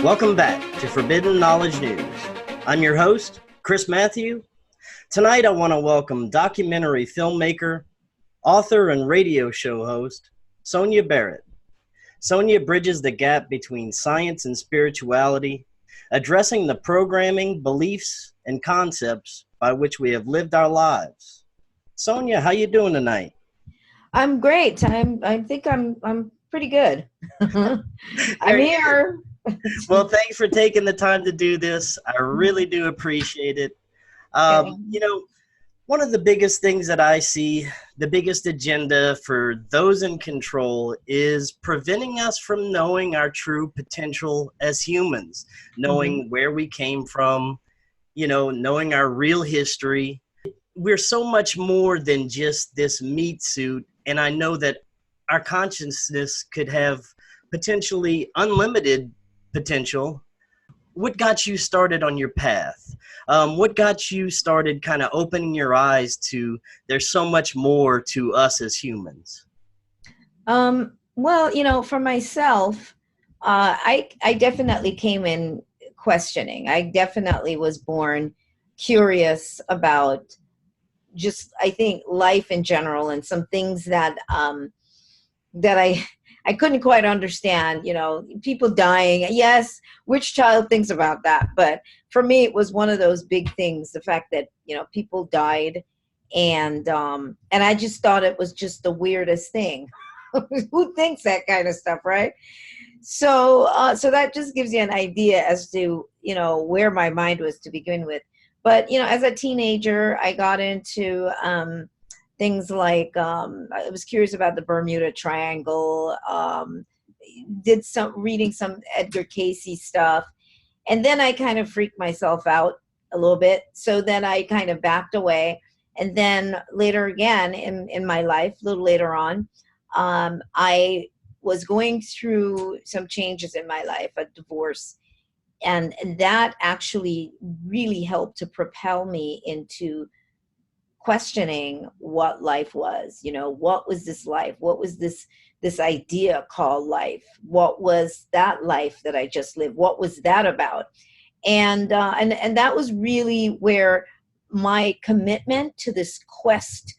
Welcome back to Forbidden Knowledge News. I'm your host, Chris Matthew. Tonight I want to welcome documentary filmmaker, author, and radio show host, Sonia Barrett. Sonia bridges the gap between science and spirituality, addressing the programming, beliefs, and concepts by which we have lived our lives. Sonia, how you doing tonight? I'm great. I think I'm pretty good. I'm here. Well, thanks for taking the time to do this. I really do appreciate it. One of the biggest things that I see, the biggest agenda for those in control is preventing us from knowing our true potential as humans, knowing where we came from, knowing our real history. We're so much more than just this meat suit, and I know that our consciousness could have potentially unlimited potential. What got you started on your path? What got you started kind of opening your eyes to there's so much more to us as humans? Well, for myself, I definitely came in questioning. I definitely was born curious about just, I think, life in general and some things that I couldn't quite understand, people dying. Yes, which child thinks about that? But for me, it was one of those big things, the fact that, people died. And I just thought it was just the weirdest thing. Who thinks that kind of stuff, right? So that just gives you an idea as to, where my mind was to begin with. But, as a teenager, I got into things like I was curious about the Bermuda Triangle, did some reading some Edgar Cayce stuff, and then I kind of freaked myself out a little bit. So then I kind of backed away, and then later again in my life, a little later on, I was going through some changes in my life, a divorce, and that actually really helped to propel me into questioning what life was. What was this life? What was this idea called life? What was that life that I just lived? What was that about? And that was really where my commitment to this quest,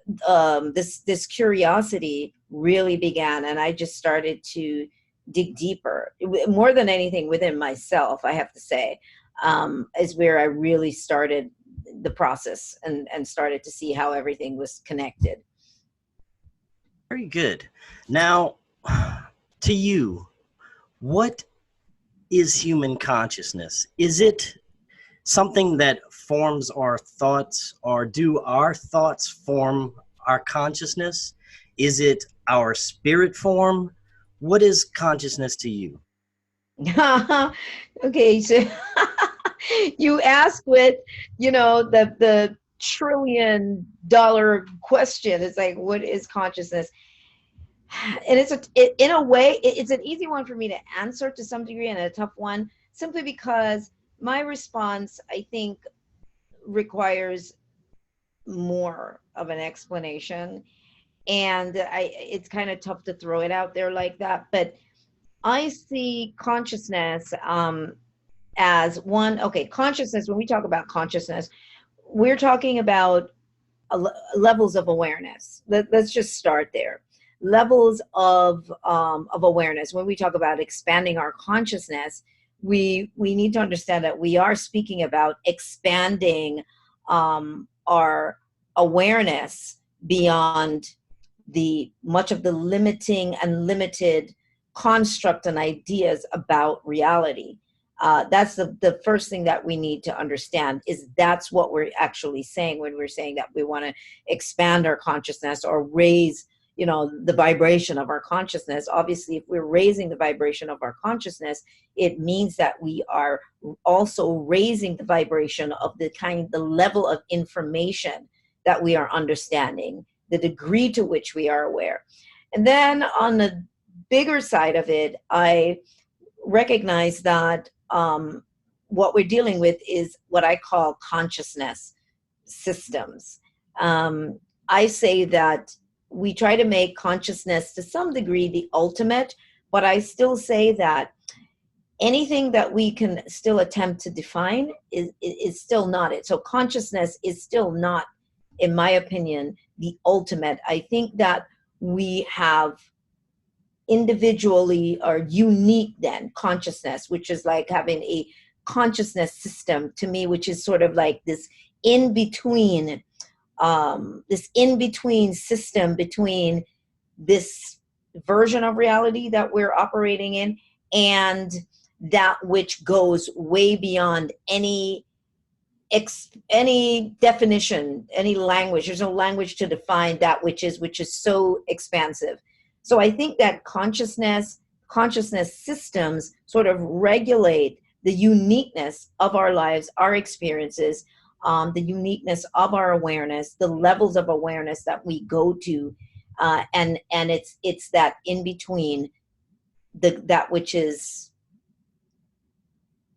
this curiosity really began. And I just started to dig deeper, more than anything within myself, I have to say, is where I really started the process and started to see how everything was connected. Very good. Now, to you, what is human consciousness? Is it something that forms our thoughts, or do our thoughts form our consciousness? Is it our spirit form? What is consciousness to you? Okay, so you ask with, the $1 trillion question. It's like, what is consciousness? And in a way, it's an easy one for me to answer to some degree, and a tough one, simply because my response, I think, requires more of an explanation. And it's kind of tough to throw it out there like that. But I see consciousness as one. Okay, consciousness, when we talk about consciousness, we're talking about levels of awareness. Let's just start there. Levels of awareness. When we talk about expanding our consciousness, we need to understand that we are speaking about expanding our awareness beyond much of the limiting and limited construct and ideas about reality. That's the first thing that we need to understand, is that's what we're actually saying when we're saying that we want to expand our consciousness or raise, the vibration of our consciousness. Obviously, if we're raising the vibration of our consciousness, it means that we are also raising the vibration of the level of information that we are understanding, the degree to which we are aware. And then on the bigger side of it, I recognize that what we're dealing with is what I call consciousness systems. I say that we try to make consciousness to some degree the ultimate, but I still say that anything that we can still attempt to define is still not it. So consciousness is still not, in my opinion, the ultimate. I think that we have individually or unique then consciousness, which is like having a consciousness system to me, which is sort of like this in between system between this version of reality that we're operating in and that which goes way beyond any definition, any language. There's no language to define that which is so expansive. So I think that consciousness systems sort of regulate the uniqueness of our lives, our experiences, the uniqueness of our awareness, the levels of awareness that we go to, and it's that in between, that which is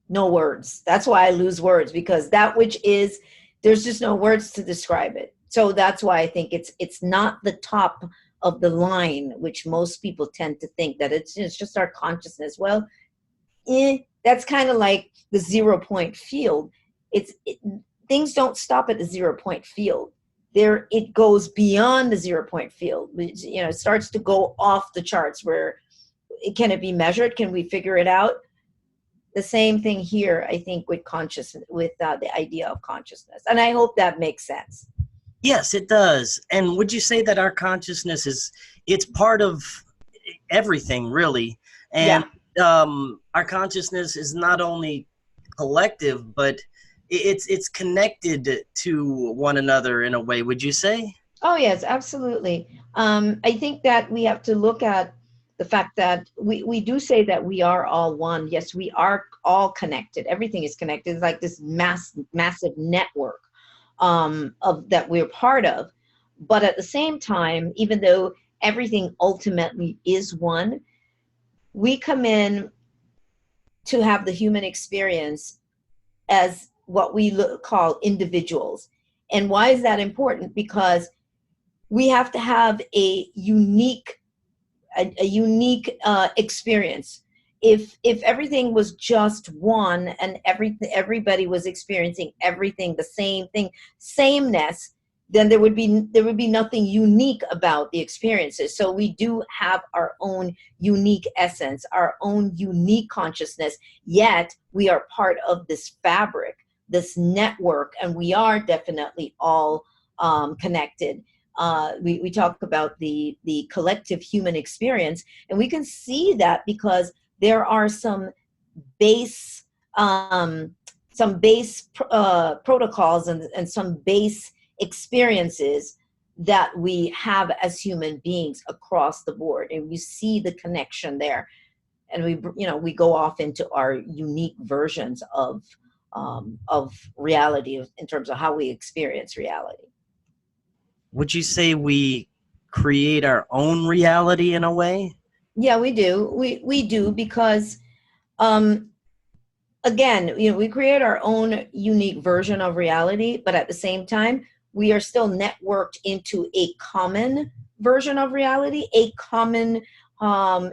no words. That's why I lose words, because that which is, there's just no words to describe it. So that's why I think it's not the top of the line, which most people tend to think that it's just our consciousness. Well, that's kind of like the 0 point field. Things don't stop at the 0 point field. It goes beyond the 0 point field. It starts to go off the charts. Where can it be measured? Can we figure it out? The same thing here, I think, with consciousness, with the idea of consciousness. And I hope that makes sense. Yes, it does. And would you say that our consciousness it's part of everything, really? And our consciousness is not only collective, but it's connected to one another in a way, would you say? Oh, yes, absolutely. I think that we have to look at the fact that we do say that we are all one. Yes, we are all connected. Everything is connected. It's like this massive network of that we're part of. But at the same time, even though everything ultimately is one, we come in to have the human experience as what we call individuals. And why is that important? Because we have to have a unique experience. If everything was just one and everybody was experiencing everything the same thing, sameness, then there would be nothing unique about the experiences. So we do have our own unique essence, our own unique consciousness, yet we are part of this fabric, this network, and we are definitely all connected. We talk about the collective human experience, and we can see that because there are some base protocols and some base experiences that we have as human beings across the board, and we see the connection there, and we go off into our unique versions of reality in terms of how we experience reality. Would you say we create our own reality in a way? Yeah, we do. We do, because again, we create our own unique version of reality, but at the same time, we are still networked into a common version of reality, a common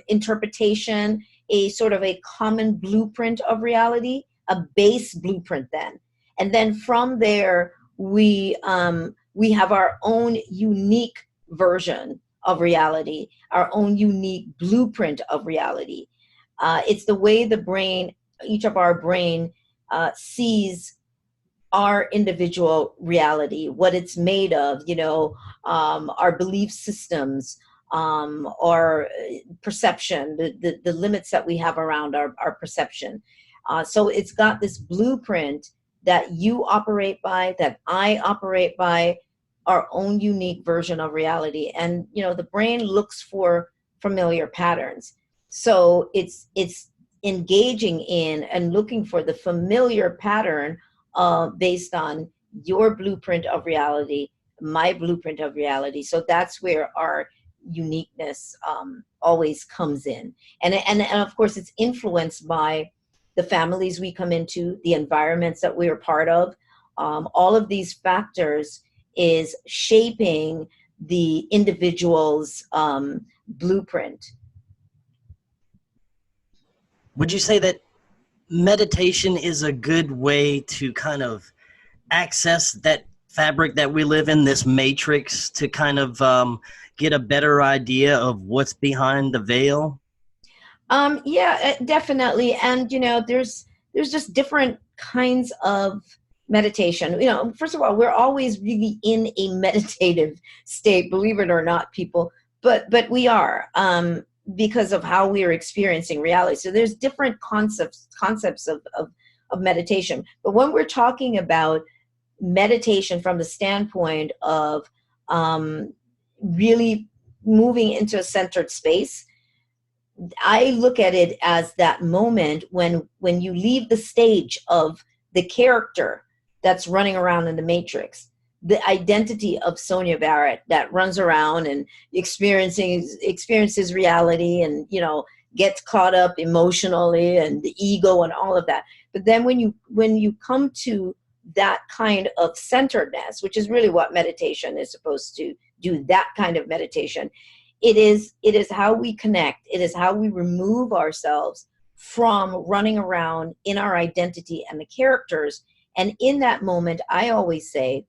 interpretation, a sort of a common blueprint of reality, a base blueprint then. And then from there, we have our own unique version of reality, our own unique blueprint of reality. It's the way the brain, each of our brain, sees our individual reality, what it's made of, our belief systems, our perception, the limits that we have around our perception. So it's got this blueprint that you operate by, that I operate by, our own unique version of reality. And, the brain looks for familiar patterns. So it's engaging in and looking for the familiar pattern based on your blueprint of reality, my blueprint of reality. So that's where our uniqueness always comes in. And of course, it's influenced by the families we come into, the environments that we are part of. All of these factors is shaping the individual's blueprint. Would you say that meditation is a good way to kind of access that fabric that we live in, this matrix, to kind of get a better idea of what's behind the veil? Yeah, definitely. And there's just different kinds of meditation. First of all, we're always really in a meditative state, believe it or not, people. But we are, because of how we are experiencing reality. So there's different concepts of meditation. But when we're talking about meditation from the standpoint of really moving into a centered space, I look at it as that moment when you leave the stage of the character that's running around in the matrix, the identity of Sonia Barrett that runs around and experiences reality, and gets caught up emotionally, and the ego and all of that. But then when you come to that kind of centeredness, which is really what meditation is supposed to do, that kind of meditation, it is how we connect. It is how we remove ourselves from running around in our identity and the characters. And in that moment, I always say,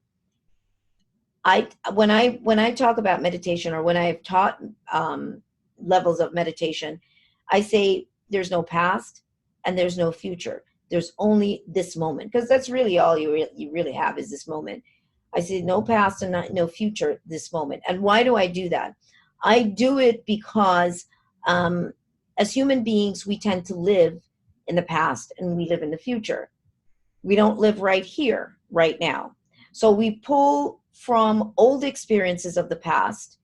when I talk about meditation, or when I've taught levels of meditation, I say there's no past and there's no future. There's only this moment, because that's really all you really have, is this moment. I say no past and no future, this moment. And why do I do that? I do it because as human beings, we tend to live in the past and we live in the future. We don't live right here, right now. So we pull from old experiences of the past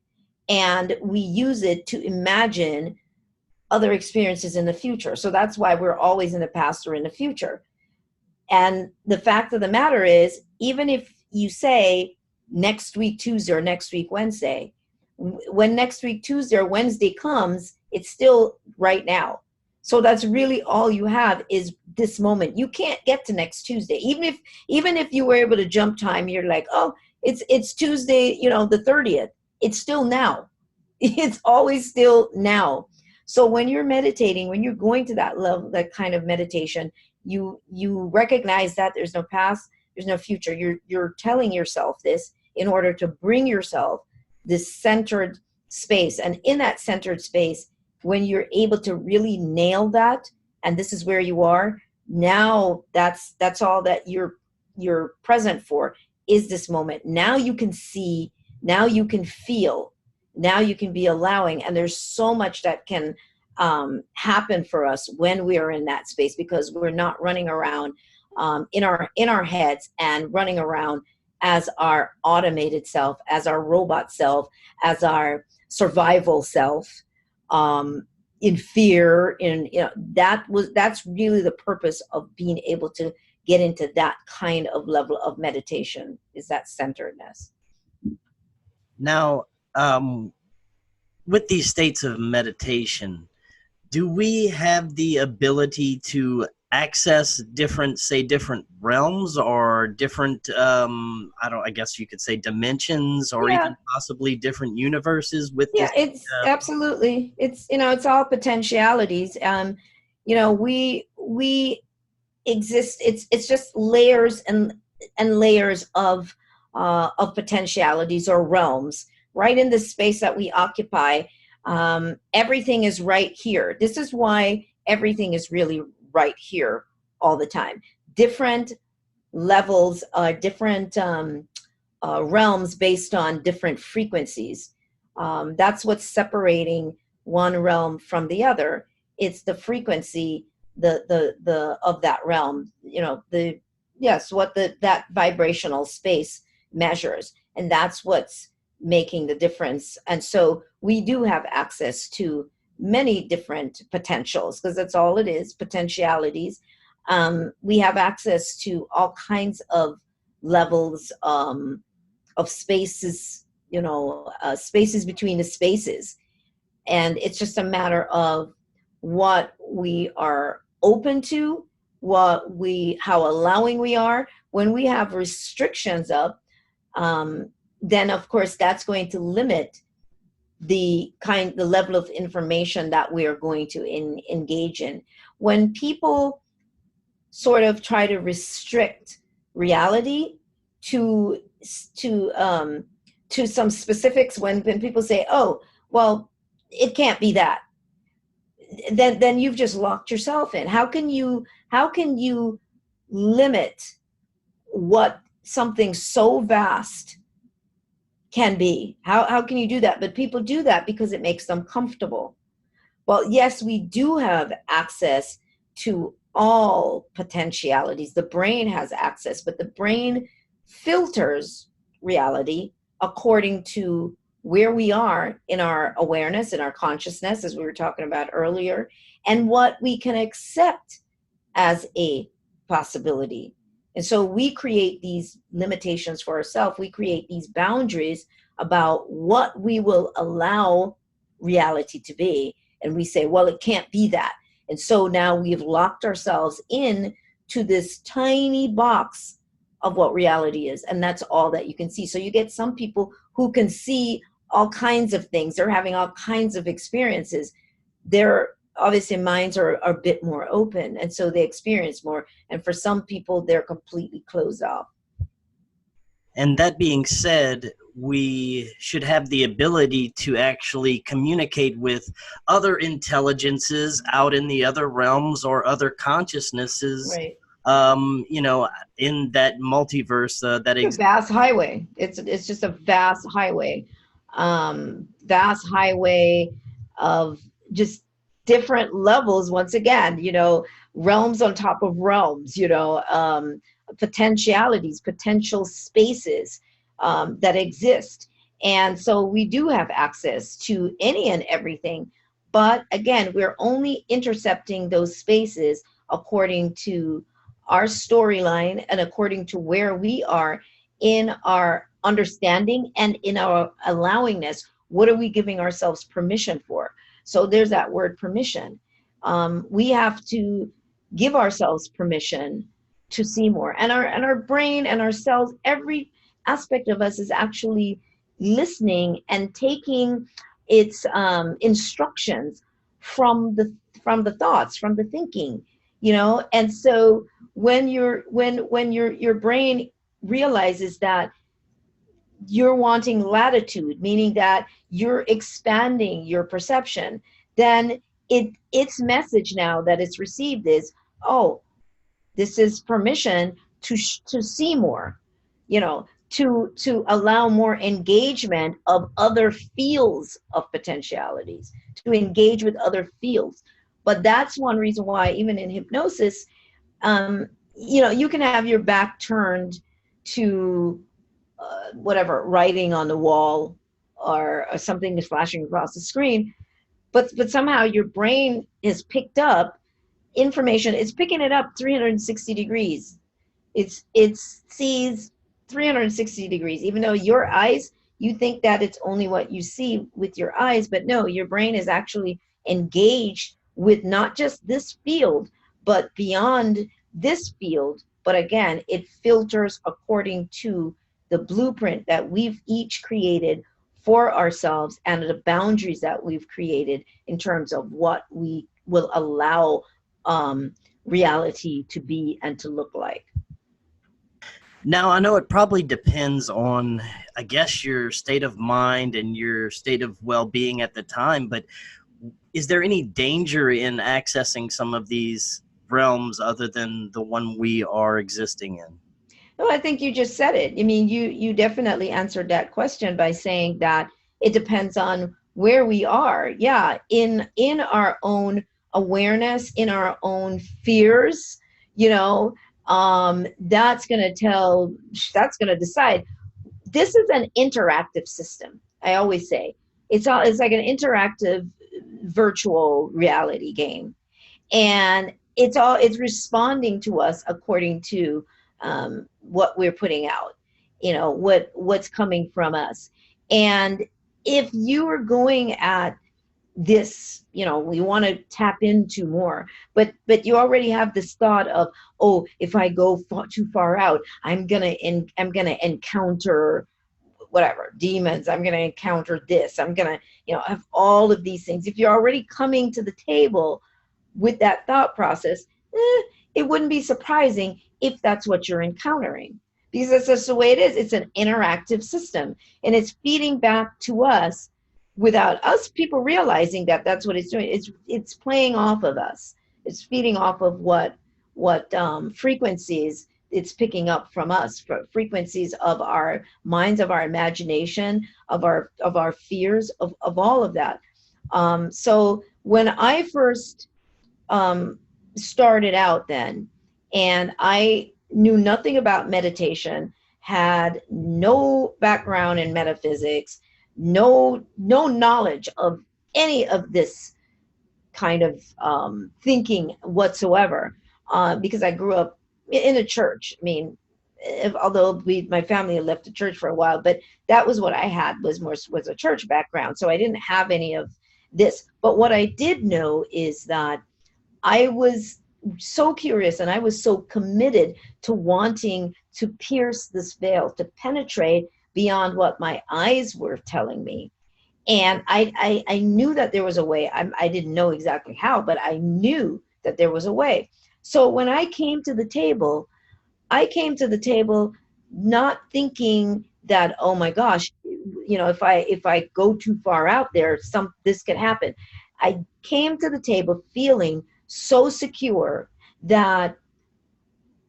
and we use it to imagine other experiences in the future. So that's why we're always in the past or in the future. And the fact of the matter is, even if you say next week Tuesday or next week Wednesday, when next week Tuesday or Wednesday comes, it's still right now. So that's really all you have, is this moment. You can't get to next Tuesday. Even if you were able to jump time, you're like, oh, it's Tuesday, the 30th. It's still now. It's always still now. So when you're meditating, when you're going to that level, that kind of meditation, you recognize that there's no past, there's no future. You're telling yourself this in order to bring yourself this centered space. And in that centered space, when you're able to really nail that, and this is where you are now, that's all that you're present for, is this moment. Now you can see, now you can feel, now you can be allowing. And there's so much that can happen for us when we are in that space, because we're not running around in our heads and running around as our automated self, as our robot self, as our survival self, in fear. That's really the purpose of being able to get into that kind of level of meditation, is that centeredness. Now, with these states of meditation, do we have the ability to access different realms, or different, I guess you could say dimensions, or even possibly different universes with this? It's absolutely, it's all potentialities. We exist. It's just layers and layers of potentialities or realms right in the space that we occupy. Everything is right here. This is why everything is really right here all the time. Different levels, different realms based on different frequencies. That's what's separating one realm from the other. It's the frequency, the of that realm. What that vibrational space measures, and that's what's making the difference. And so we do have access to many different potentials, because that's all it is, potentialities. We have access to all kinds of levels of spaces, spaces between the spaces. And it's just a matter of what we are open to, how allowing we are. When we have restrictions up, then of course that's going to limit the level of information that we are going to engage in. When people sort of try to restrict reality to to um, to some specifics. When people say, "Oh, well, it can't be that," then you've just locked yourself in. How can you limit what something so vast can be? How can you do that? But people do that because it makes them comfortable. Well, yes, we do have access to all potentialities. The brain has access, but the brain filters reality according to where we are in our awareness, in our consciousness, as we were talking about earlier, and what we can accept as a possibility. And so we create these limitations for ourselves. We create these boundaries about what we will allow reality to be. And we say, well, it can't be that. And so now we've locked ourselves in to this tiny box of what reality is. And that's all that you can see. So you get some people who can see all kinds of things. They're having all kinds of experiences. Their obviously minds are a bit more open, and so they experience more. And for some people, they're completely closed off. And that being said, we should have the ability to actually communicate with other intelligences out in the other realms or other consciousnesses, Right. in that multiverse that It's a vast highway. It's just a vast highway of just different levels. Once again, realms on top of realms. Potentialities, potential spaces that exist. And so we do have access to any and everything. But again, we're only intercepting those spaces according to our storyline and according to where we are in our understanding and in our allowingness. What are we giving ourselves permission for? So there's that word permission. We have to give ourselves permission to see more. And our brain and our cells, every aspect of us is actually listening and taking its instructions from the thoughts, from the thinking, And so when your brain realizes that you're wanting latitude, meaning that you're expanding your perception, then its message now that it's received is, oh, this is permission to see more, to allow more engagement of other fields of potentialities, to engage with other fields. But that's one reason why even in hypnosis, you can have your back turned to whatever, writing on the wall or something is flashing across the screen, but somehow your brain has picked up information. It's picking it up 360 degrees. It sees 360 degrees, even though your eyes, you think that it's only what you see with your eyes, but no, your brain is actually engaged with not just this field, but beyond this field. But again, it filters according to the blueprint that we've each created for ourselves and the boundaries that we've created in terms of what we will allow reality to be and to look like. Now, I know it probably depends on, I guess, your state of mind and your state of well-being at the time, but is there any danger in accessing some of these realms other than the one we are existing in? Well, I think you just said it. I mean, you definitely answered that question by saying that it depends on where we are. Yeah, in our own awareness, in our own fears, that's going to decide. This is an interactive system. I always say it's like an interactive virtual reality game, and it's responding to us according to what we're putting out, what's coming from us. And if you are going at this, we want to tap into more, but you already have this thought of, oh, if I go too far out, I'm gonna encounter whatever demons, I'm gonna encounter this, I'm gonna have all of these things. If you're already coming to the table with that thought process, it wouldn't be surprising if that's what you're encountering, because that's just the way it is. It's an interactive system, and it's feeding back to us without us people realizing that that's what it's doing. It's playing off of us. It's feeding off of what frequencies it's picking up from us, for frequencies of our minds, of our imagination, of our fears, of all of that. So when I first started out then, and I knew nothing about meditation, had no background in metaphysics, no knowledge of any of this kind of thinking whatsoever, because I grew up in a church. I mean, although my family had left the church for a while, but that was what I had, was a church background. So I didn't have any of this. But what I did know is that I was so curious, and I was so committed to wanting to pierce this veil, to penetrate beyond what my eyes were telling me. And I knew that there was a way. I didn't know exactly how, but I knew that there was a way. So when I came to the table, not thinking that, oh my gosh, if I go too far out there, this could happen. I came to the table feeling so secure that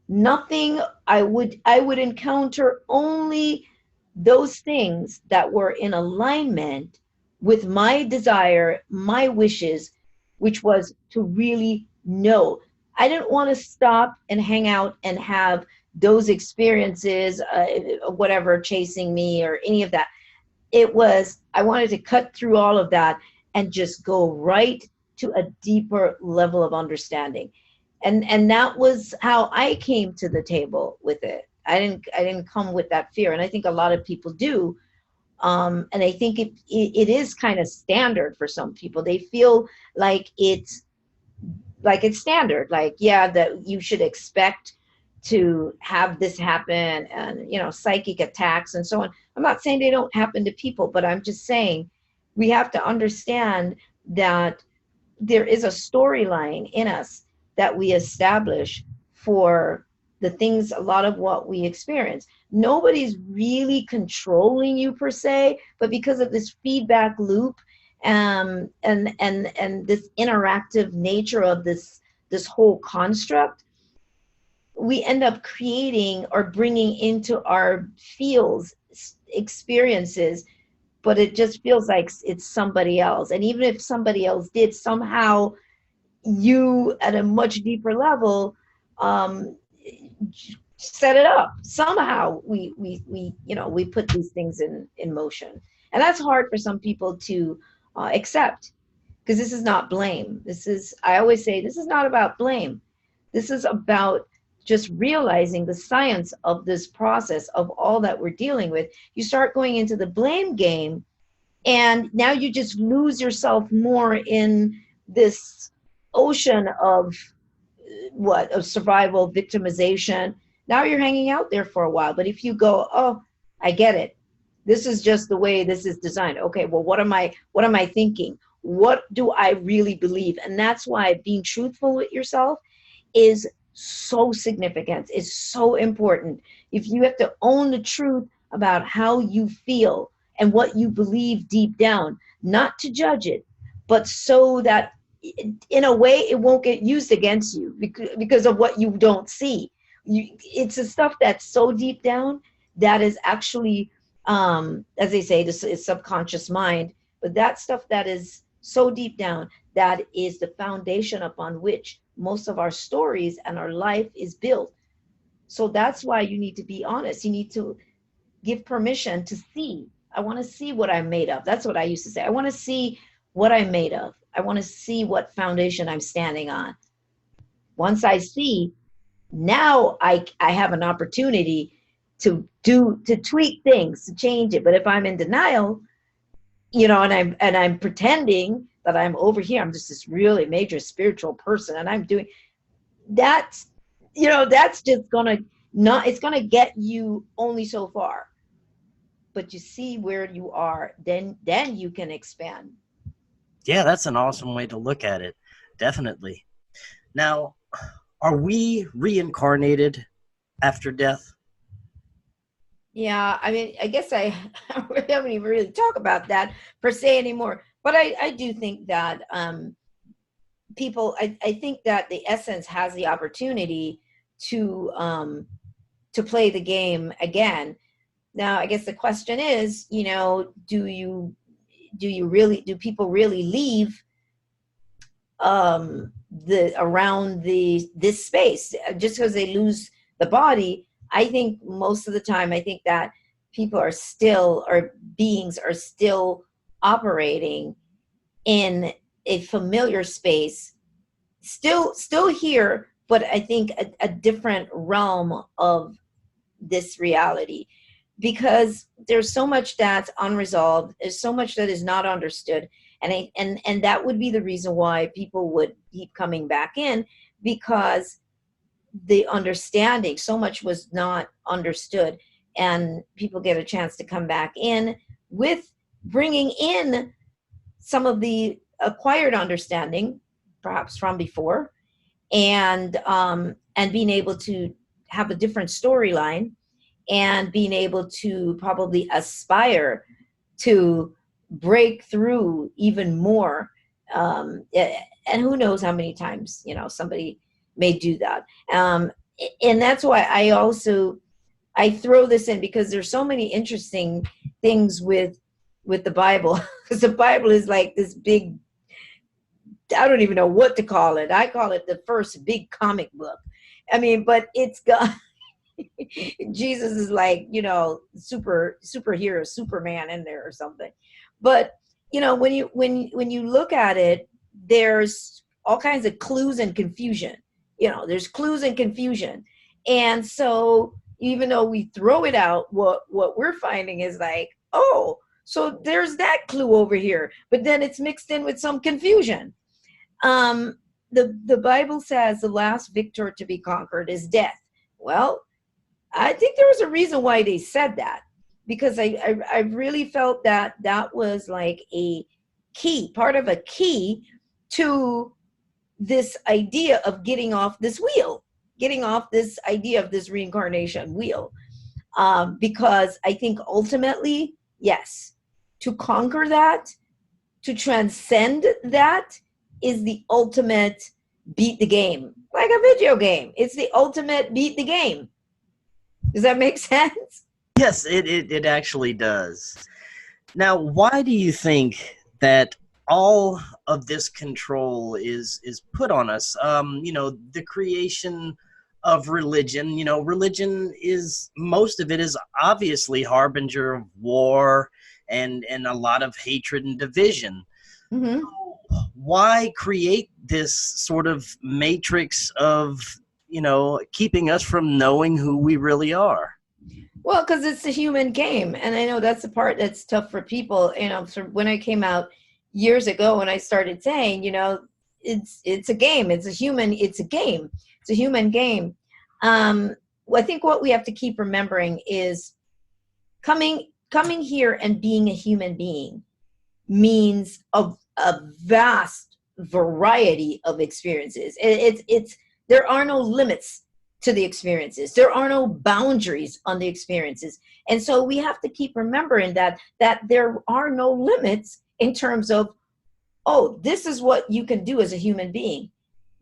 nothing, I would encounter only those things that were in alignment with my desire, my wishes, which was to really know. I didn't want to stop and hang out and have those experiences, whatever, chasing me or any of that. It was, I wanted to cut through all of that and just go right to a deeper level of understanding. And that was how I came to the table with it. I didn't come with that fear. And I think a lot of people do. And I think it is kind of standard for some people. They feel like it's standard, like, yeah, that you should expect to have this happen, and psychic attacks and so on. I'm not saying they don't happen to people, but I'm just saying we have to understand that there is a storyline in us that we establish for the things, a lot of what we experience. Nobody's really controlling you per se, but because of this feedback loop, and this interactive nature of this whole construct, we end up creating or bringing into our fields experiences, but it just feels like it's somebody else. And even if somebody else did, somehow you at a much deeper level set it up. Somehow we put these things in motion, and that's hard for some people to accept, because this is not blame. I always say, this is not about blame. This is about just realizing the science of this process of all that we're dealing with. You start going into the blame game, and now you just lose yourself more in this ocean of survival, victimization. Now you're hanging out there for a while. But if you go, oh, I get it, this is just the way this is designed. Okay, well, what am I thinking? What do I really believe? And that's why being truthful with yourself is so significant. It's so important. If you have to own the truth about how you feel and what you believe deep down, not to judge it, but so that in a way it won't get used against you because of what you don't see. It's the stuff that's so deep down that is actually, as they say, this is subconscious mind, but that stuff that is so deep down, that is the foundation upon which most of our stories and our life is built. So that's why you need to be honest. You need to give permission to see. I want to see what I'm made of. That's what I used to say. I want to see what I'm made of. I want to see what foundation I'm standing on. Once I see, now I have an opportunity to tweak things, to change it. But if I'm in denial, and I'm pretending that I'm over here, I'm just this really major spiritual person, and I'm doing that's just it's gonna get you only so far. But you see where you are, then you can expand. Yeah, that's an awesome way to look at it. Definitely. Now, Are we reincarnated after death? Yeah, I mean, I guess I haven't even really talked about that per se anymore. But I do think that I think that the essence has the opportunity to play the game again. Now, I guess the question is, do people really leave the around this space just because they lose the body? I think most of the time, I think that people are still, or beings are still operating in a familiar space, still here, but I think a different realm of this reality, because there's so much that's unresolved, there's so much that is not understood, and that would be the reason why people would keep coming back in, because the understanding, so much was not understood, and people get a chance to come back in with bringing in some of the acquired understanding, perhaps from before, and being able to have a different storyline, and being able to probably aspire to break through even more. And who knows how many times, somebody may do that. And that's why I throw this in, because there's so many interesting things with the Bible. Because the Bible is like this big, I don't even know what to call it. I call it the first big comic book. I mean, but it's got Jesus is like, superhero, Superman in there or something. But when you look at it, there's all kinds of clues and confusion. There's clues and confusion. And so even though we throw it out, what we're finding is like, oh, so there's that clue over here, but then it's mixed in with some confusion. The Bible says the last victor to be conquered is death. Well, I think there was a reason why they said that, because I really felt that that was like a part of a key to this idea of getting off this wheel, getting off this idea of this reincarnation wheel. Because I think ultimately, yes, to conquer that, to transcend that, is the ultimate beat the game, like a video game. It's the ultimate beat the game. Does that make sense? Yes, it actually does. Now, why do you think that all of this control is put on us? The creation of religion. Religion is, most of it is obviously harbinger of war and a lot of hatred and division. Mm-hmm. Why create this sort of matrix of, keeping us from knowing who we really are? Well, because it's a human game. And I know that's the part that's tough for people. So when I came out years ago, and I started saying, it's a game. It's a human game. I think what we have to keep remembering is coming here and being a human being means a vast variety of experiences. There are no limits to the experiences. There are no boundaries on the experiences. And so we have to keep remembering that there are no limits in terms of, oh, this is what you can do as a human being.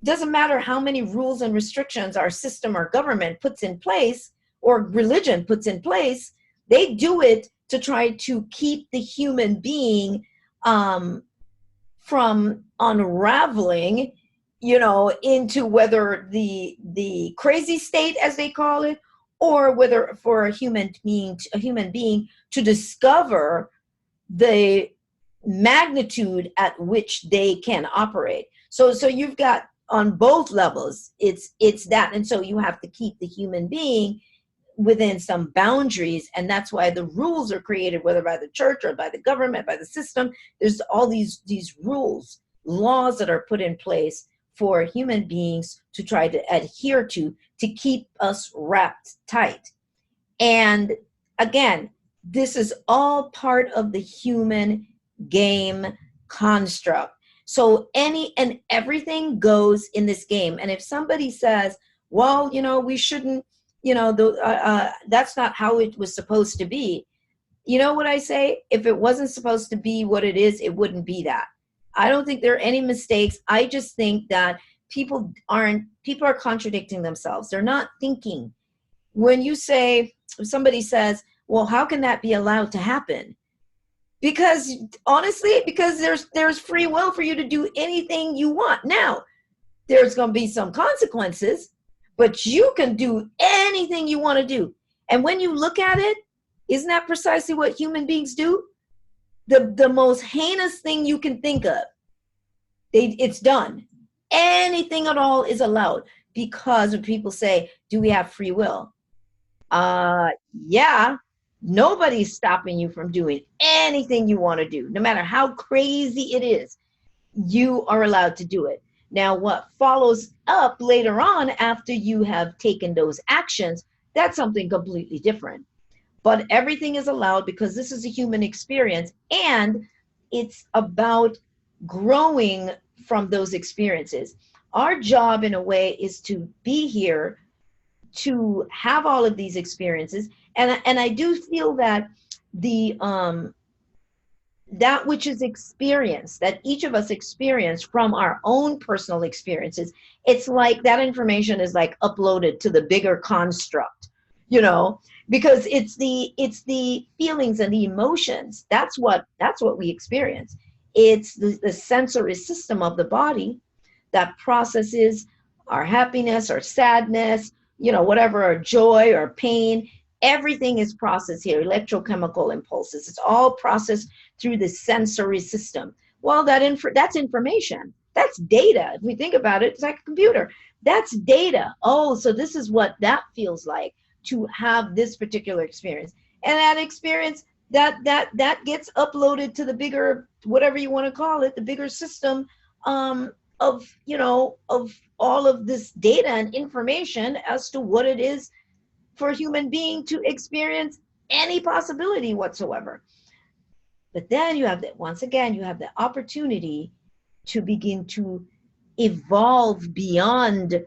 Doesn't matter how many rules and restrictions our system or government puts in place, or religion puts in place. They do it to try to keep the human being from unraveling, into whether the crazy state, as they call it, or whether for a human being to discover the magnitude at which they can operate. So you've got on both levels, it's that. And so you have to keep the human being within some boundaries, and that's why the rules are created, whether by the church or by the government, by the system. There's all these rules, laws that are put in place for human beings to try to adhere to keep us wrapped tight. And again, this is all part of the human game construct. So any and everything goes in this game. And if somebody says, well, we shouldn't, that's not how it was supposed to be. You know what I say? If it wasn't supposed to be what it is, it wouldn't be that. I don't think there are any mistakes. I just think that people are contradicting themselves. They're not thinking. When you say, if somebody says, well, how can that be allowed to happen? Because honestly, because there's free will for you to do anything you want. Now, there's going to be some consequences, but you can do anything you want to do. And when you look at it, isn't that precisely what human beings do? The most heinous thing you can think of, it's done. Anything at all is allowed, because when people say, do we have free will? Yeah, nobody's stopping you from doing anything you want to do. No matter how crazy it is, you are allowed to do it. Now, what follows up later on after you have taken those actions, that's something completely different. But everything is allowed because this is a human experience, and it's about growing from those experiences. Our job, in a way, is to be here to have all of these experiences. And I do feel that that which is experienced, that each of us experience from our own personal experiences, it's like that information is like uploaded to the bigger construct, because it's the feelings and the emotions. That's what we experience. It's the sensory system of the body that processes our happiness, our sadness, whatever, our joy or pain. Everything is processed here, electrochemical impulses. It's all processed through the sensory system. Well, that's information. That's data. If we think about it, it's like a computer. That's data. Oh, so this is what that feels like to have this particular experience. And that experience, that gets uploaded to the bigger, whatever you want to call it, the bigger system of all of this data and information as to what it is for a human being to experience any possibility whatsoever. But then you have once again, you have the opportunity to begin to evolve beyond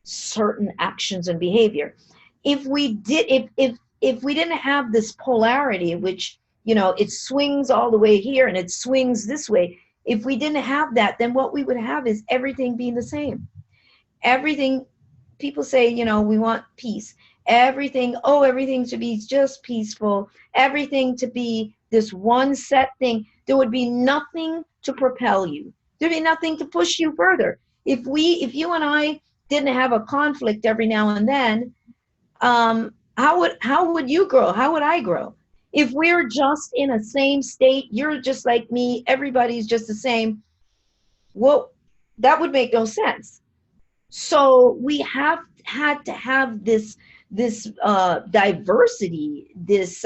certain actions and behavior. If we didn't have this polarity, which, it swings all the way here and it swings this way, if we didn't have that, then what we would have is everything being the same. Everything, people say, we want peace. Everything to be just peaceful, everything to be this one set thing. There would be nothing to propel you. There'd be nothing to push you further. If you and I didn't have a conflict every now and then, how would you grow? How would I grow? If we're just in a same state, you're just like me, everybody's just the same, well, that would make no sense. So we had to have this diversity, this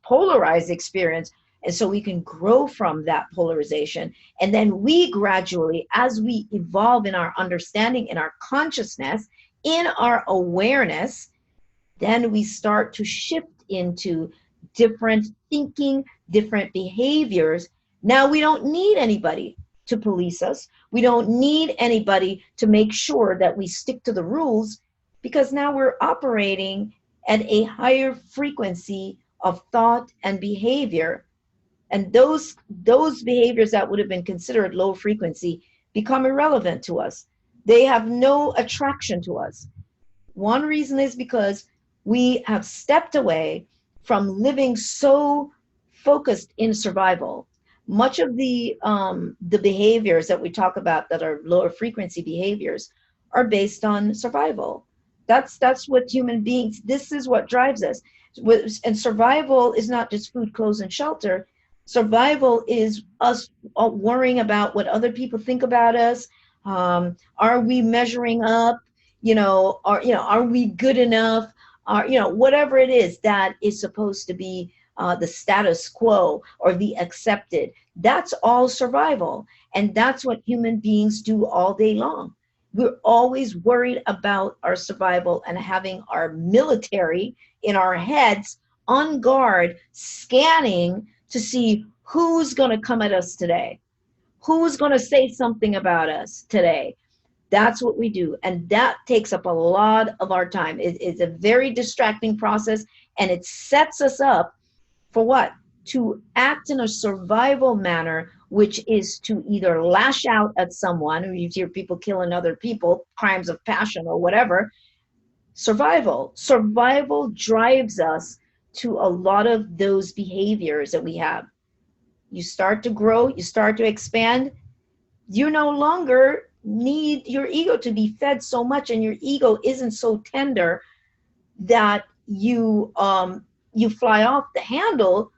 polarized experience, and so we can grow from that polarization. And then we gradually, as we evolve in our understanding, in our consciousness, in our awareness, then we start to shift into different thinking, different behaviors. Now we don't need anybody to police us. We don't need anybody to make sure that we stick to the rules, because now we're operating at a higher frequency of thought and behavior. And those behaviors that would have been considered low frequency become irrelevant to us. They have no attraction to us. One reason is because we have stepped away from living so focused in survival. Much of the behaviors that we talk about that are lower frequency behaviors are based on survival. That's what human beings, this is what drives us. And survival is not just food, clothes, and shelter. Survival is us worrying about what other people think about us. Are we measuring up? Are we good enough? Whatever it is that is supposed to be the status quo or the accepted. That's all survival. And that's what human beings do all day long. We're always worried about our survival and having our military in our heads on guard, scanning to see who's going to come at us today. Who's going to say something about us today? That's what we do. And that takes up a lot of our time. It's a very distracting process, and it sets us up for what? To act in a survival manner, which is to either lash out at someone, or you hear people killing other people, crimes of passion or whatever. Survival drives us to a lot of those behaviors that we have. You start to grow, you start to expand, you no longer need your ego to be fed so much, and your ego isn't so tender that you fly off the handle,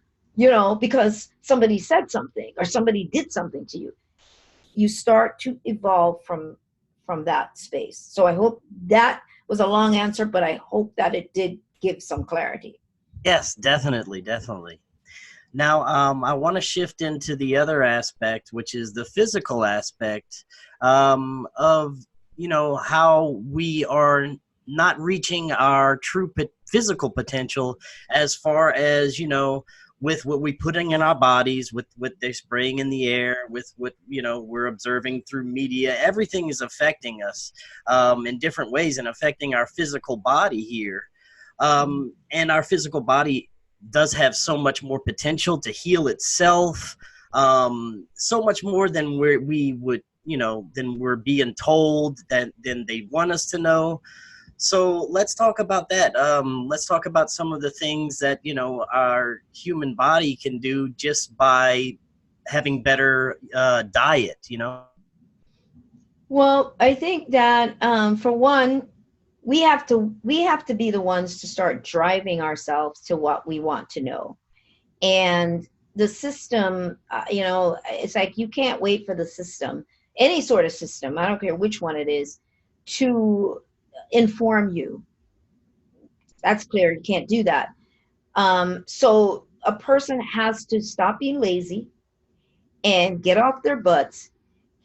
because somebody said something or somebody did something to you. You start to evolve from that space. So I hope that was a long answer, but I hope that it did give some clarity. Yes, definitely, definitely. Now, I want to shift into the other aspect, which is the physical aspect of, how we are not reaching our true physical potential as far as, with what we're putting in our bodies, with what they're spraying in the air, with what, we're observing through media. Everything is affecting us in different ways and affecting our physical body here. And our physical body does have so much more potential to heal itself, so much more than we would, than we're being told, than they want us to know. So let's talk about that. Let's talk about some of the things that, our human body can do just by having better diet. Well, I think that for one, we have to be the ones to start driving ourselves to what we want to know. And the system, it's like you can't wait for the system, any sort of system, I don't care which one it is, to inform you. That's clear. You can't do that. So a person has to stop being lazy and get off their butts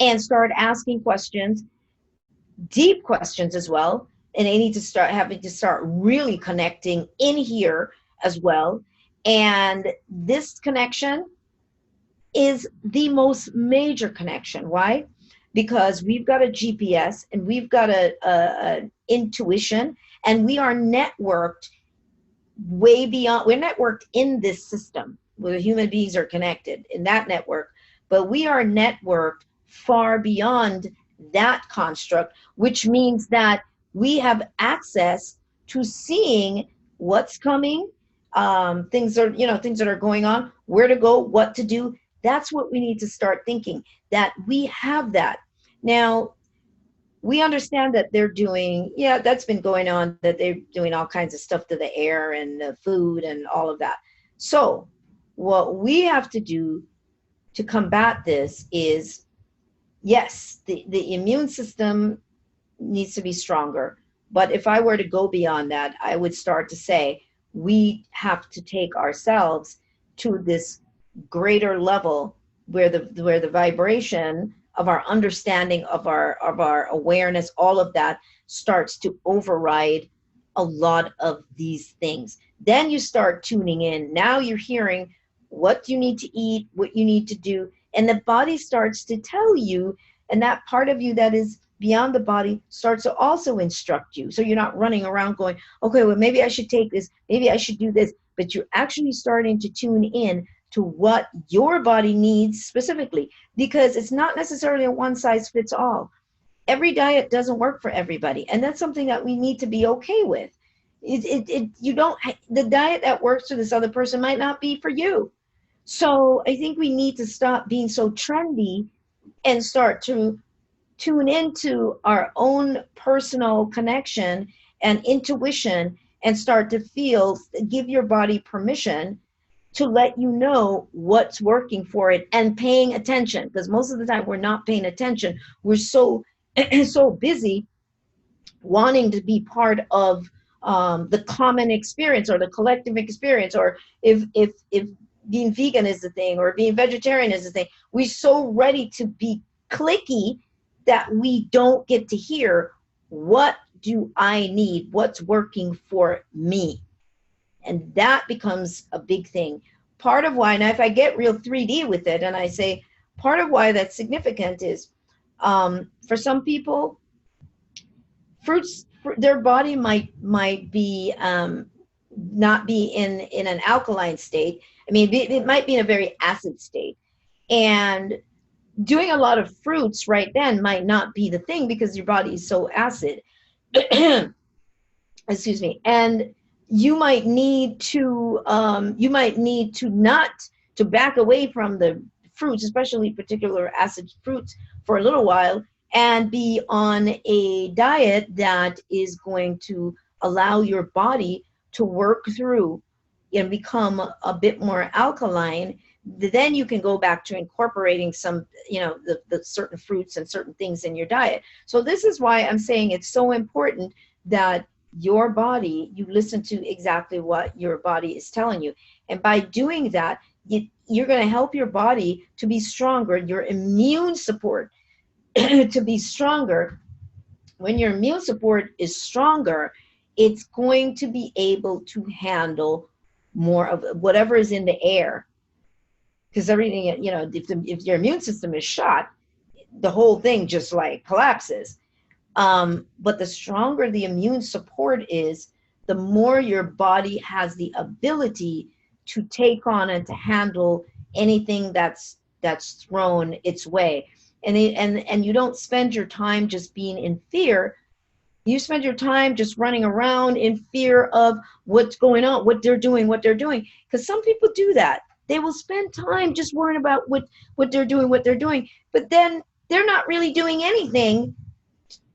and start asking questions, deep questions as well. And they need to start really connecting in here as well. And this connection is the most major connection. Why? Because we've got a GPS and we've got a intuition, and we are networked way beyond. We're networked in this system where human beings are connected in that network, but we are networked far beyond that construct, which means that we have access to seeing what's coming, things that are going on, where to go, what to do. That's what we need to start thinking, that we have that. Now, we understand that they're doing, that's been going on, that they're doing all kinds of stuff to the air and the food and all of that. So what we have to do to combat this is, yes, the immune system needs to be stronger. But if I were to go beyond that, I would start to say we have to take ourselves to this greater level where the vibration of our understanding, of our awareness, all of that starts to override a lot of these things. Then you start tuning in. Now you're hearing what you need to eat, what you need to do, and the body starts to tell you, and that part of you that is beyond the body starts to also instruct you. So you're not running around going, okay, well, maybe I should take this, maybe I should do this, but you're actually starting to tune in to what your body needs specifically, because it's not necessarily a one size fits all. Every diet doesn't work for everybody, and that's something that we need to be okay with. The diet that works for this other person might not be for you. So I think we need to stop being so trendy and start to tune into our own personal connection and intuition, and start to give your body permission to let you know what's working for it, and paying attention, because most of the time we're not paying attention. We're so so busy wanting to be part of the common experience or the collective experience, or if being vegan is the thing or being vegetarian is the thing, we're so ready to be clicky that we don't get to hear, what do I need, what's working for me. And that becomes a big thing. Part of why, now if I get real 3D with it and I say, part of why that's significant is for some people, fruits, their body might be not be in an alkaline state. I mean, it might be in a very acid state, and doing a lot of fruits right then might not be the thing because your body is so acid. Excuse me. And you might need to not to back away from the fruits, especially particular acid fruits, for a little while, and be on a diet that is going to allow your body to work through and become a bit more alkaline. Then you can go back to incorporating some, the certain fruits and certain things in your diet. So this is why I'm saying it's so important that your body, you listen to exactly what your body is telling you. And by doing that, you're going to help your body to be stronger, your immune support to be stronger. When your immune support is stronger, it's going to be able to handle more of whatever is in the air. Because everything, if your immune system is shot, the whole thing just like collapses. But the stronger the immune support is, the more your body has the ability to take on and to handle anything that's thrown its way. And you don't spend your time just being in fear. You spend your time just running around in fear of what's going on, what they're doing. Because some people do that. They will spend time just worrying about what they're doing. But then they're not really doing anything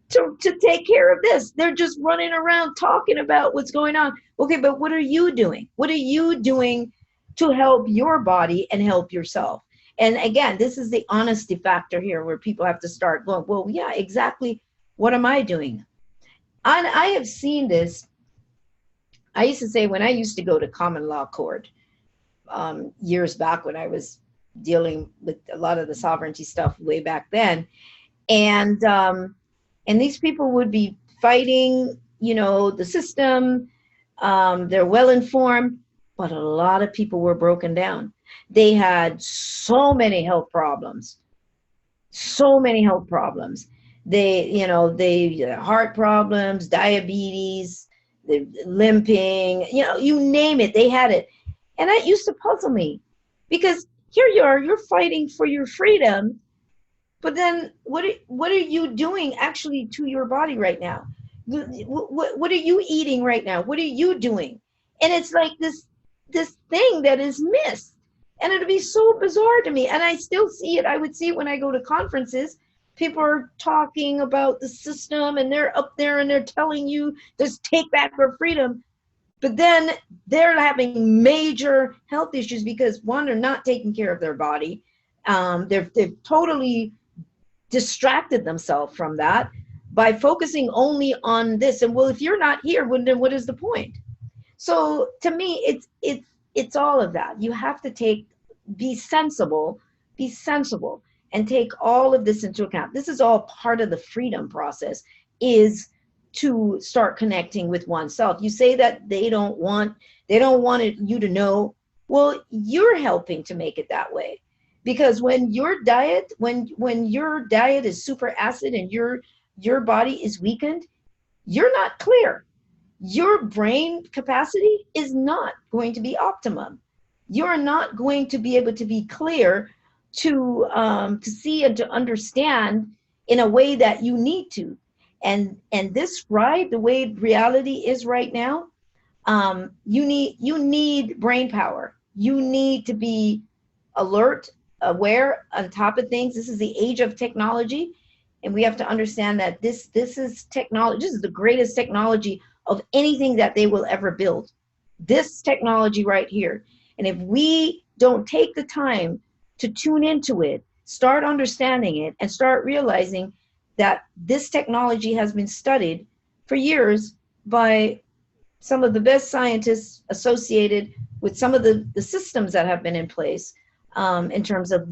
to take care of this. They're just running around talking about what's going on. Okay, but what are you doing? What are you doing to help your body and help yourself? And again, this is the honesty factor here, where people have to start going, well, yeah, exactly. What am I doing? And I have seen this. I used to say, when I used to go to common law court years back, when I was dealing with a lot of the sovereignty stuff way back then, and these people would be fighting, the system. They're well informed, but a lot of people were broken down. They had so many health problems. They heart problems, diabetes, the limping, you name it, they had it. And that used to puzzle me, because here you are, you're fighting for your freedom, but then what are you doing actually to your body right now? What are you eating right now? What are you doing? And it's like this thing that is missed. And it'd be so bizarre to me. And I still see it. I would see it when I go to conferences. People are talking about the system, and they're up there and they're telling you, just take back our freedom. But then they're having major health issues because, one, they're not taking care of their body. They've totally distracted themselves from that by focusing only on this. And well, if you're not here, then what is the point? So to me, it's all of that. You have to be sensible, and take all of this into account. This is all part of the freedom process, is to start connecting with oneself. You say that they don't want you to know. Well, you're helping to make it that way. Because when your diet is super acid and your body is weakened, you're not clear. Your brain capacity is not going to be optimum. You're not going to be able to be clear to see and to understand in a way that you need to. And this ride, the way reality is right now, you need brain power. You need to be alert, aware, on top of things. This is the age of technology, and we have to understand that this is technology. This is the greatest technology of anything that they will ever build. This technology right here. And if we don't take the time to tune into it, start understanding it, and start realizing that this technology has been studied for years by some of the best scientists associated with some of the systems that have been in place, in terms of,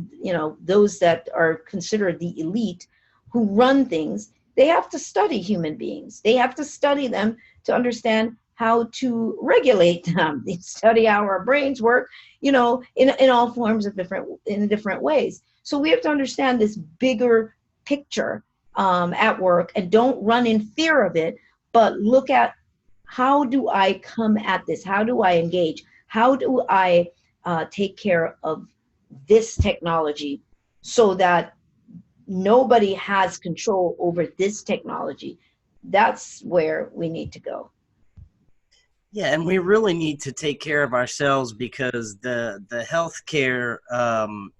those that are considered the elite who run things. They have to study human beings. They have to study them to understand how to regulate them. They study how our brains work, in all forms of different ways. So we have to understand this bigger picture at work, and don't run in fear of it, but look at, how do I come at this? How do I engage? How do I take care of this technology so that nobody has control over this technology? That's where we need to go. Yeah, and we really need to take care of ourselves, because the healthcare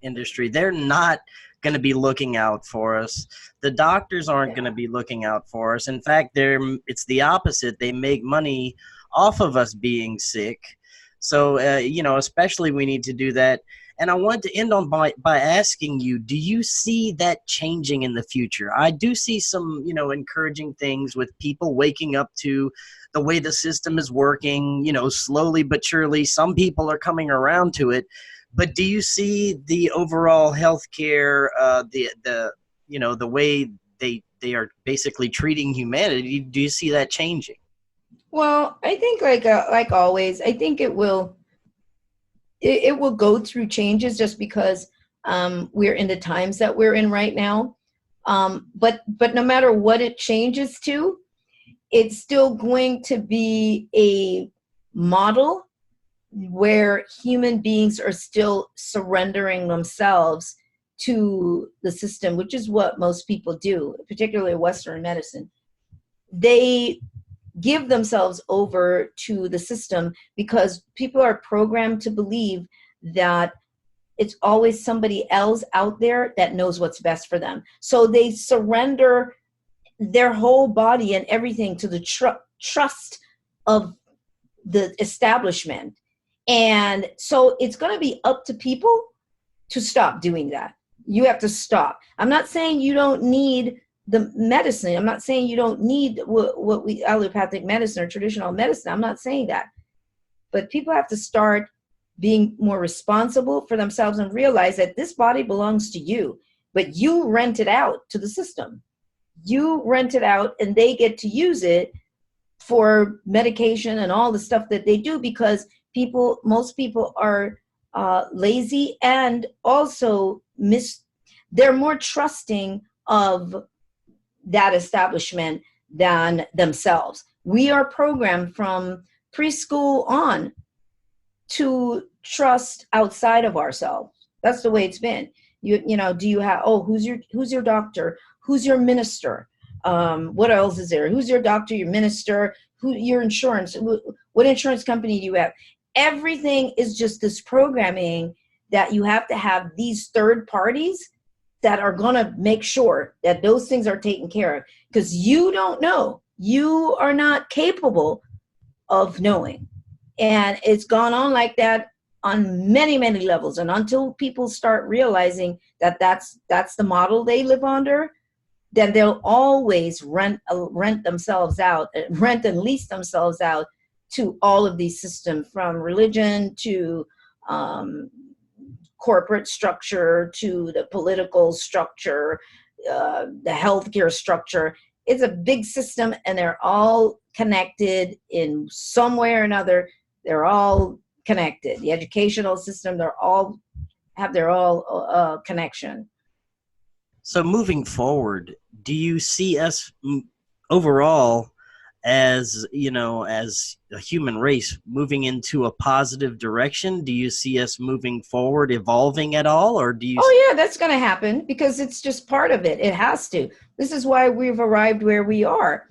industry, they're not going to be looking out for us. The doctors aren't going to be looking out for us. In fact, it's the opposite. They make money off of us being sick. So, especially we need to do that. And I want to end on by asking you, do you see that changing in the future? I do see some, encouraging things with people waking up to the way the system is working, slowly but surely. Some people are coming around to it. But do you see the overall healthcare, the way they are basically treating humanity? Do you see that changing? Well, I think like always, I think it will go through changes, just because we're in the times that we're in right now. But no matter what it changes to, it's still going to be a model where human beings are still surrendering themselves to the system, which is what most people do, particularly Western medicine. They give themselves over to the system because people are programmed to believe that it's always somebody else out there that knows what's best for them. So they surrender their whole body and everything to the trust of the establishment. And so it's going to be up to people to stop doing that. You have to stop. I'm not saying you don't need the medicine. I'm not saying you don't need what we allopathic medicine or traditional medicine. I'm not saying that. But people have to start being more responsible for themselves and realize that this body belongs to you, but you rent it out to the system. You rent it out and they get to use it for medication and all the stuff that they do, because most people are lazy, and also they're more trusting of that establishment than themselves. We are programmed from preschool on to trust outside of ourselves. That's the way it's been. Do you have, who's your doctor? Who's your minister? What else is there? Who's your doctor, your minister, your insurance? What insurance company do you have? Everything is just this programming that you have to have these third parties that are going to make sure that those things are taken care of, because you don't know. You are not capable of knowing. And it's gone on like that on many, many levels. And until people start realizing that that's the model they live under, then they'll always rent themselves out, rent and lease themselves out to all of these systems, from religion to corporate structure to the political structure, the healthcare structure. It's a big system, and they're all connected in some way or another. They're all connected. The educational system, they're all have their all connection. So moving forward, do you see us overall as a human race moving into a positive direction? Do you see us moving forward, evolving at all, or do you? Oh yeah, that's going to happen, because it's just part of it. It has to. This is why we've arrived where we are.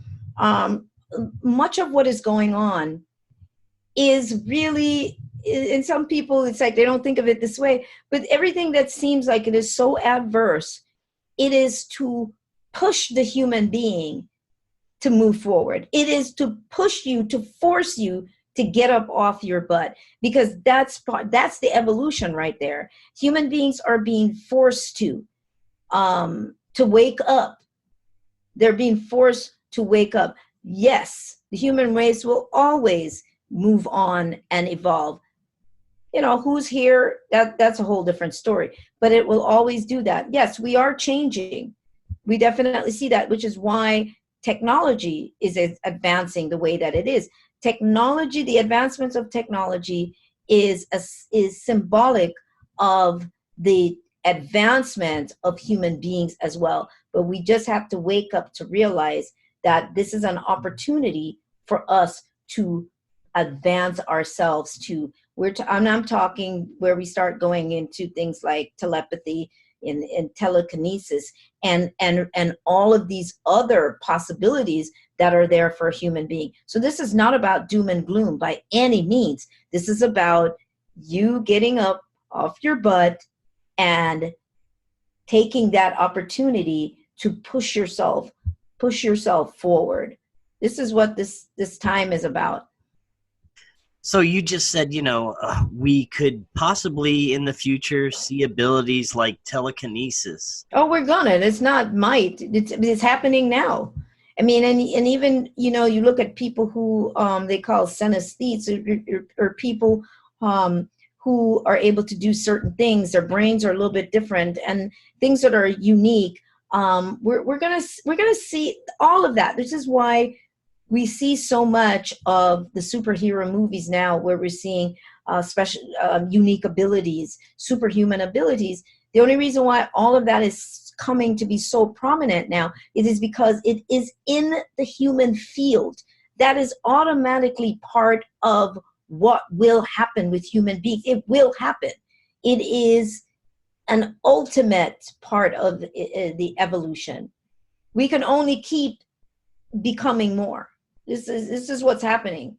Much of what is going on is really, in some people, it's like they don't think of it this way, but everything that seems like it is so adverse, it is to push the human being to move forward. It is to push you, to force you to get up off your butt, because that's the evolution right there. Human beings are being forced to wake up. They're being forced to wake up. Yes, the human race will always move on and evolve. Who's here, that's a whole different story, but it will always do that. Yes, we are changing. We definitely see that, which is why technology is advancing the way that it is. Technology, the advancements of technology is symbolic of the advancement of human beings as well. But we just have to wake up to realize that this is an opportunity for us to advance ourselves to I'm talking where we start going into things like telepathy and telekinesis and all of these other possibilities that are there for a human being. So this is not about doom and gloom by any means. This is about you getting up off your butt and taking that opportunity to push yourself forward. This is what this time is about. So you just said, we could possibly in the future see abilities like telekinesis. Oh, we're gonna. It's not might. It's happening now. I mean, and even, you look at people who they call synesthetes or people who are able to do certain things. Their brains are a little bit different and things that are unique. We're gonna see all of that. This is why we see so much of the superhero movies now, where we're seeing special, unique abilities, superhuman abilities. The only reason why all of that is coming to be so prominent now is because it is in the human field. That is automatically part of what will happen with human beings. It will happen. It is an ultimate part of the evolution. We can only keep becoming more. This is what's happening.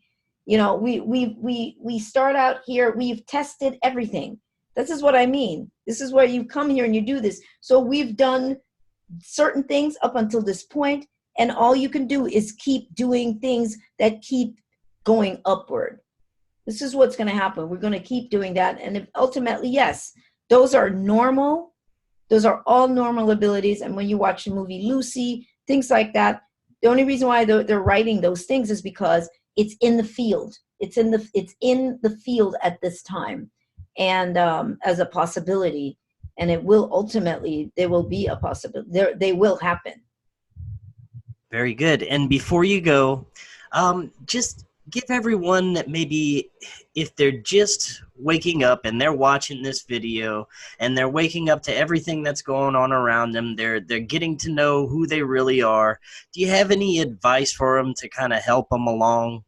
We start out here. We've tested everything. This is what I mean. This is where you come here and you do this. So we've done certain things up until this point, and all you can do is keep doing things that keep going upward. This is what's going to happen. We're going to keep doing that, and ultimately, yes, those are normal. Those are all normal abilities. And when you watch the movie Lucy, things like that, the only reason why they're writing those things is because it's in the field. It's in the field at this time, and as a possibility, and it will ultimately, there will be a possibility. They will happen. Very good. And before you go, just give everyone that maybe if they're just waking up and they're watching this video and they're waking up to everything that's going on around them, they're getting to know who they really are. Do you have any advice for them to kind of help them along?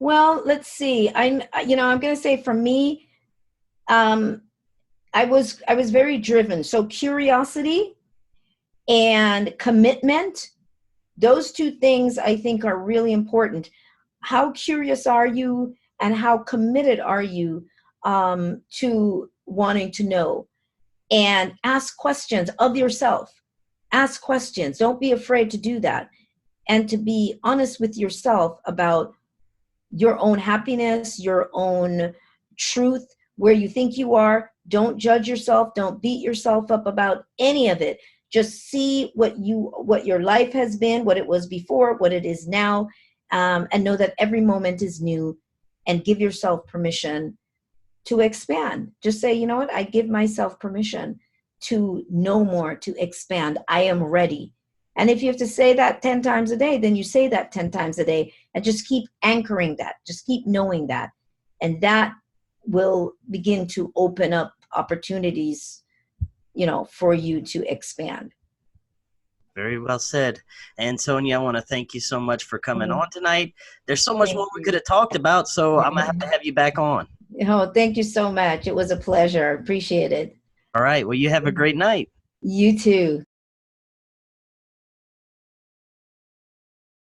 Well, let's see. I'm going to say for me, I was very driven. So curiosity and commitment, those two things I think are really important. How curious are you and how committed are you to wanting to know? And ask questions of yourself. Ask questions. Don't be afraid to do that. And to be honest with yourself about your own happiness, your own truth, where you think you are. Don't judge yourself. Don't beat yourself up about any of it. Just see what your life has been, what it was before, what it is now, and know that every moment is new, and give yourself permission to expand. Just say, you know what? I give myself permission to know more, to expand. I am ready. And if you have to say that 10 times a day, then you say that 10 times a day, and just keep anchoring that. Just keep knowing that. And that will begin to open up opportunities, for you to expand. Very well said. And Sonia, I want to thank you so much for coming on tonight. There's so much more we could have talked about, so I'm going to have you back on. Oh, thank you so much. It was a pleasure. Appreciate it. All right. Well, you have a great night. You too.